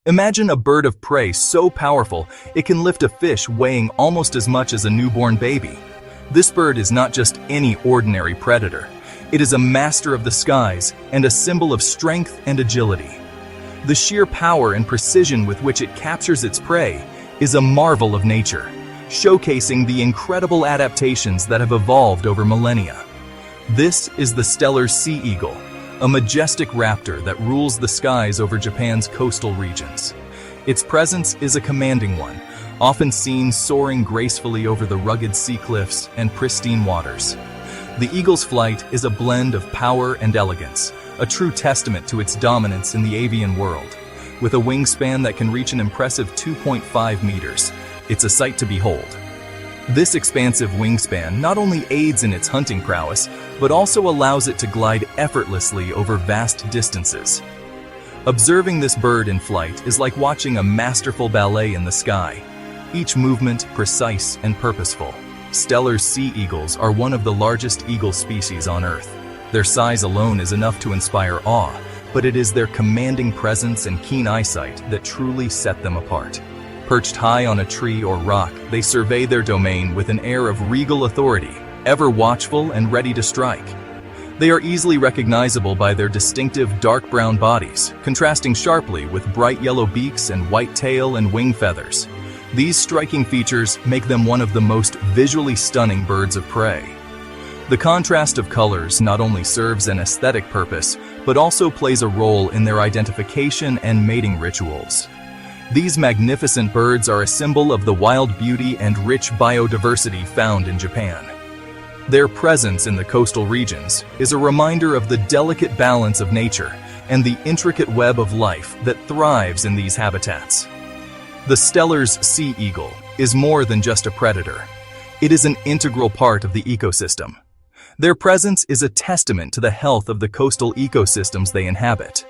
Imagine a bird of prey so powerful it can lift a fish weighing almost as much as a newborn baby. This bird is not just any ordinary predator. It is a master of the skies and a symbol of strength and agility. The sheer power and precision with which it captures its prey is a marvel of nature, showcasing the incredible adaptations that have evolved over millennia. This is the Steller sea eagle, a majestic raptor that rules the skies over Japan's coastal regions. Its presence is a commanding one, often seen soaring gracefully over the rugged sea cliffs and pristine waters. The eagle's flight is a blend of power and elegance, a true testament to its dominance in the avian world. With a wingspan that can reach an impressive 2.5 meters, it's a sight to behold. This expansive wingspan not only aids in its hunting prowess, but also allows it to glide effortlessly over vast distances. Observing this bird in flight is like watching a masterful ballet in the sky, each movement precise and purposeful. Steller sea eagles are one of the largest eagle species on Earth. Their size alone is enough to inspire awe, but it is their commanding presence and keen eyesight that truly set them apart. Perched high on a tree or rock, they survey their domain with an air of regal authority, ever watchful and ready to strike. They are easily recognizable by their distinctive dark brown bodies, contrasting sharply with bright yellow beaks and white tail and wing feathers. These striking features make them one of the most visually stunning birds of prey. The contrast of colors not only serves an aesthetic purpose, but also plays a role in their identification and mating rituals. These magnificent birds are a symbol of the wild beauty and rich biodiversity found in Japan. Their presence in the coastal regions is a reminder of the delicate balance of nature and the intricate web of life that thrives in these habitats. The Steller's sea eagle is more than just a predator. It is an integral part of the ecosystem. Their presence is a testament to the health of the coastal ecosystems they inhabit.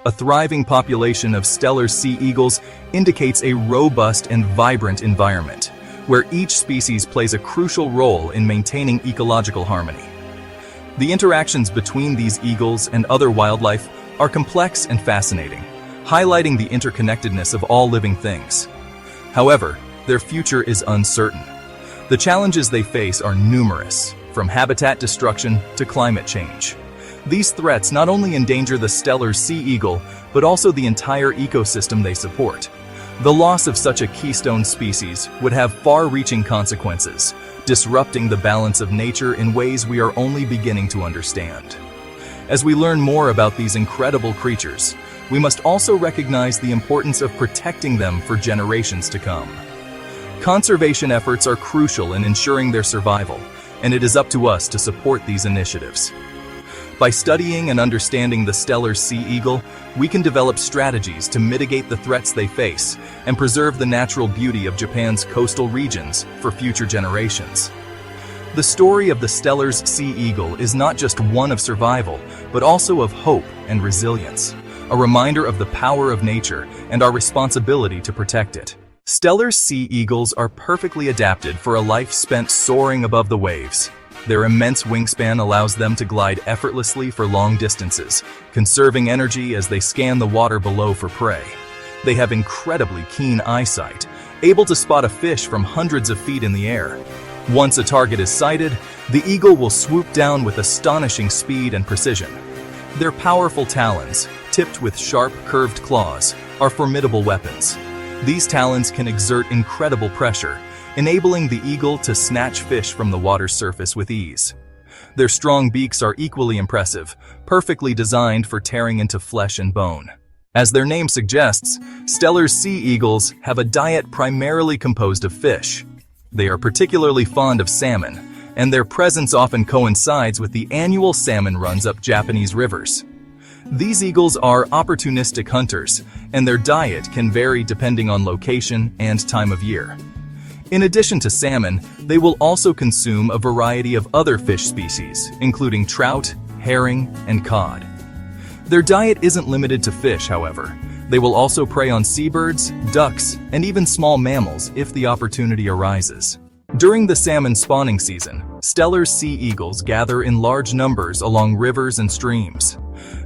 A thriving population of Steller sea eagles indicates a robust and vibrant environment, where each species plays a crucial role in maintaining ecological harmony. The interactions between these eagles and other wildlife are complex and fascinating, highlighting the interconnectedness of all living things. However, their future is uncertain. The challenges they face are numerous, from habitat destruction to climate change. These threats not only endanger the Steller sea eagle, but also the entire ecosystem they support. The loss of such a keystone species would have far-reaching consequences, disrupting the balance of nature in ways we are only beginning to understand. As we learn more about these incredible creatures, we must also recognize the importance of protecting them for generations to come. Conservation efforts are crucial in ensuring their survival, and it is up to us to support these initiatives. By studying and understanding the Steller sea eagle, we can develop strategies to mitigate the threats they face and preserve the natural beauty of Japan's coastal regions for future generations. The story of the Steller's sea eagle is not just one of survival, but also of hope and resilience, a reminder of the power of nature and our responsibility to protect it. Steller's sea eagles are perfectly adapted for a life spent soaring above the waves. Their immense wingspan allows them to glide effortlessly for long distances, conserving energy as they scan the water below for prey. They have incredibly keen eyesight, able to spot a fish from hundreds of feet in the air. Once a target is sighted, the eagle will swoop down with astonishing speed and precision. Their powerful talons, tipped with sharp, curved claws, are formidable weapons. These talons can exert incredible pressure, enabling the eagle to snatch fish from the water's surface with ease. Their strong beaks are equally impressive, perfectly designed for tearing into flesh and bone. As their name suggests, Steller's sea eagles have a diet primarily composed of fish. They are particularly fond of salmon, and their presence often coincides with the annual salmon runs up Japanese rivers. These eagles are opportunistic hunters, and their diet can vary depending on location and time of year. In addition to salmon, they will also consume a variety of other fish species, including trout, herring, and cod. Their diet isn't limited to fish, however. They will also prey on seabirds, ducks, and even small mammals if the opportunity arises. During the salmon spawning season, Steller sea eagles gather in large numbers along rivers and streams.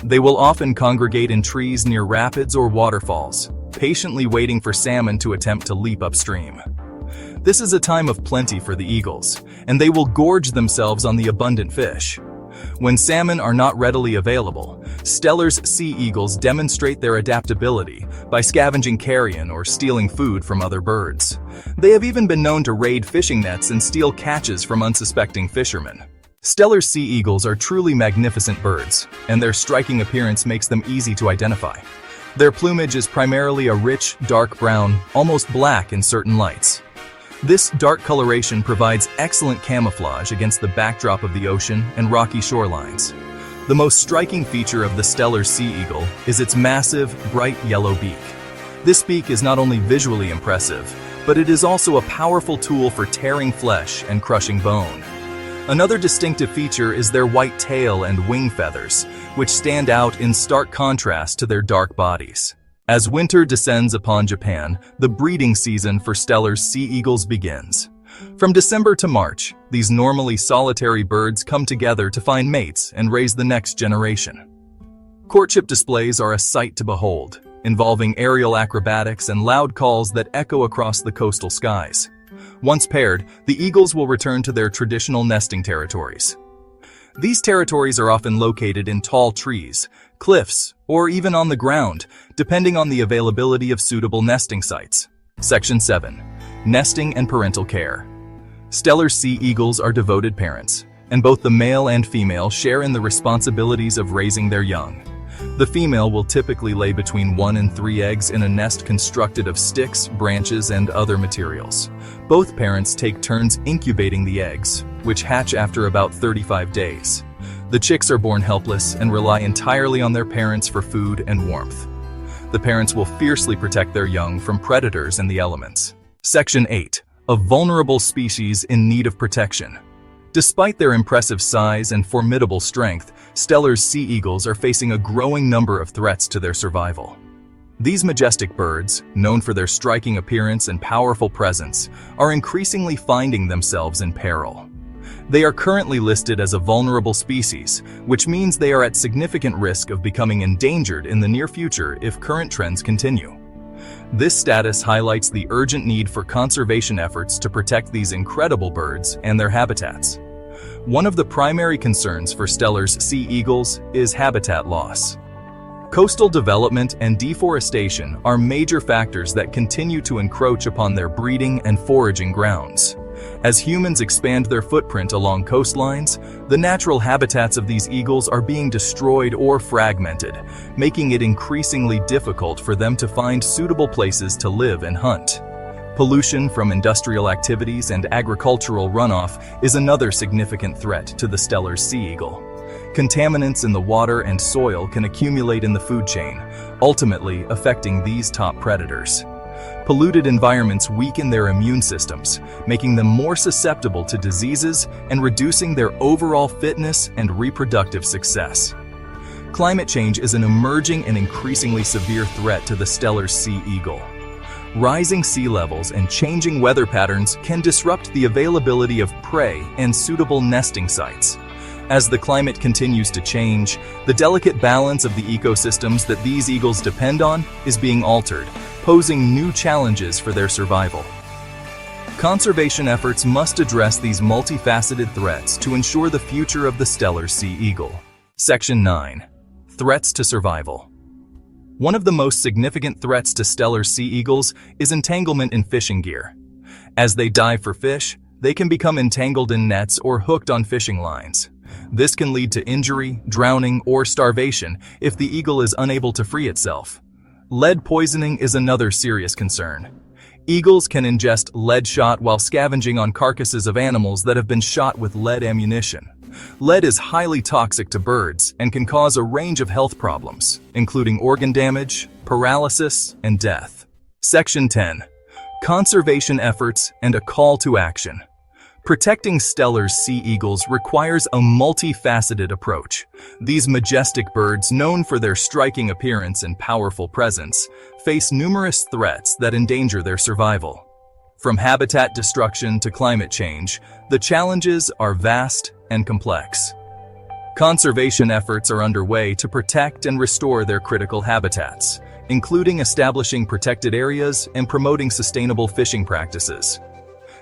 They will often congregate in trees near rapids or waterfalls, patiently waiting for salmon to attempt to leap upstream. This is a time of plenty for the eagles, and they will gorge themselves on the abundant fish. When salmon are not readily available, Steller's sea eagles demonstrate their adaptability by scavenging carrion or stealing food from other birds. They have even been known to raid fishing nets and steal catches from unsuspecting fishermen. Steller's sea eagles are truly magnificent birds, and their striking appearance makes them easy to identify. Their plumage is primarily a rich, dark brown, almost black in certain lights. This dark coloration provides excellent camouflage against the backdrop of the ocean and rocky shorelines. The most striking feature of the Steller sea eagle is its massive, bright yellow beak. This beak is not only visually impressive, but it is also a powerful tool for tearing flesh and crushing bone. Another distinctive feature is their white tail and wing feathers, which stand out in stark contrast to their dark bodies. As winter descends upon Japan, the breeding season for Steller's sea eagles begins. From December to March, these normally solitary birds come together to find mates and raise the next generation. Courtship displays are a sight to behold, involving aerial acrobatics and loud calls that echo across the coastal skies. Once paired, the eagles will return to their traditional nesting territories. These territories are often located in tall trees, cliffs, or even on the ground, depending on the availability of suitable nesting sites. Section 7. Nesting and parental care. Steller sea eagles are devoted parents, and both the male and female share in the responsibilities of raising their young. The female will typically lay between 1 and 3 eggs in a nest constructed of sticks, branches, and other materials. Both parents take turns incubating the eggs, which hatch after about 35 days. The chicks are born helpless and rely entirely on their parents for food and warmth. The parents will fiercely protect their young from predators and the elements. Section 8. A vulnerable species in need of protection. Despite their impressive size and formidable strength, Steller's sea eagles are facing a growing number of threats to their survival. These majestic birds, known for their striking appearance and powerful presence, are increasingly finding themselves in peril. They are currently listed as a vulnerable species, which means they are at significant risk of becoming endangered in the near future if current trends continue. This status highlights the urgent need for conservation efforts to protect these incredible birds and their habitats. One of the primary concerns for Steller's sea eagles is habitat loss. Coastal development and deforestation are major factors that continue to encroach upon their breeding and foraging grounds. As humans expand their footprint along coastlines, the natural habitats of these eagles are being destroyed or fragmented, making it increasingly difficult for them to find suitable places to live and hunt. Pollution from industrial activities and agricultural runoff is another significant threat to the Steller sea eagle. Contaminants in the water and soil can accumulate in the food chain, ultimately affecting these top predators. Polluted environments weaken their immune systems, making them more susceptible to diseases and reducing their overall fitness and reproductive success. Climate change is an emerging and increasingly severe threat to the Steller sea eagle. Rising sea levels and changing weather patterns can disrupt the availability of prey and suitable nesting sites. As the climate continues to change, the delicate balance of the ecosystems that these eagles depend on is being altered, posing new challenges for their survival. Conservation efforts must address these multifaceted threats to ensure the future of the Steller sea eagle. Section 9. Threats to survival. One of the most significant threats to Steller sea eagles is entanglement in fishing gear. As they dive for fish, they can become entangled in nets or hooked on fishing lines. This can lead to injury, drowning, or starvation if the eagle is unable to free itself. Lead poisoning is another serious concern. Eagles can ingest lead shot while scavenging on carcasses of animals that have been shot with lead ammunition. Lead is highly toxic to birds and can cause a range of health problems, including organ damage, paralysis, and death. Section 10. Conservation efforts and a call to action. Protecting Steller's sea eagles requires a multifaceted approach. These majestic birds, known for their striking appearance and powerful presence, face numerous threats that endanger their survival. From habitat destruction to climate change, the challenges are vast and complex. Conservation efforts are underway to protect and restore their critical habitats, including establishing protected areas and promoting sustainable fishing practices.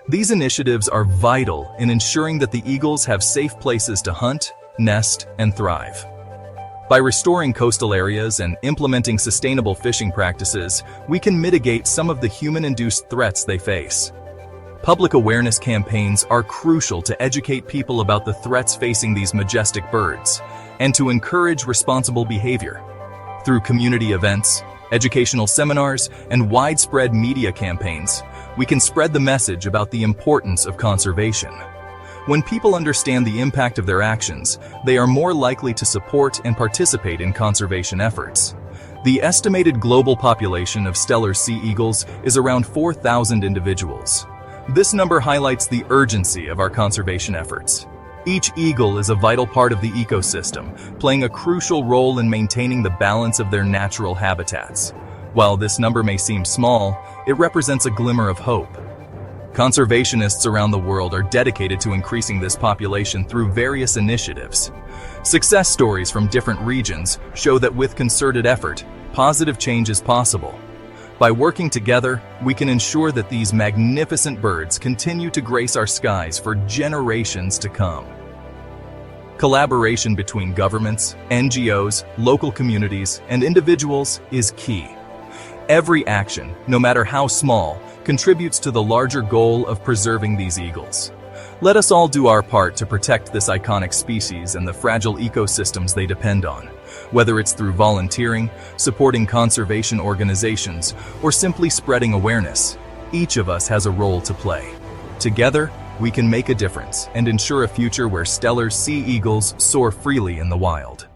These initiatives are vital in ensuring that the eagles have safe places to hunt, nest, and thrive. By restoring coastal areas and implementing sustainable fishing practices, we can mitigate some of the human-induced threats they face. Public awareness campaigns are crucial to educate people about the threats facing these majestic birds and to encourage responsible behavior. Through community events, educational seminars, and widespread media campaigns, we can spread the message about the importance of conservation. When people understand the impact of their actions, they are more likely to support and participate in conservation efforts. The estimated global population of Steller sea eagles is around 4,000 individuals. This number highlights the urgency of our conservation efforts. Each eagle is a vital part of the ecosystem, playing a crucial role in maintaining the balance of their natural habitats. While this number may seem small, it represents a glimmer of hope. Conservationists around the world are dedicated to increasing this population through various initiatives. Success stories from different regions show that with concerted effort, positive change is possible. By working together, we can ensure that these magnificent birds continue to grace our skies for generations to come. Collaboration between governments, NGOs, local communities, and individuals is key. Every action, no matter how small, contributes to the larger goal of preserving these eagles. Let us all do our part to protect this iconic species and the fragile ecosystems they depend on. Whether it's through volunteering, supporting conservation organizations, or simply spreading awareness, each of us has a role to play. Together, we can make a difference and ensure a future where Steller sea eagles soar freely in the wild.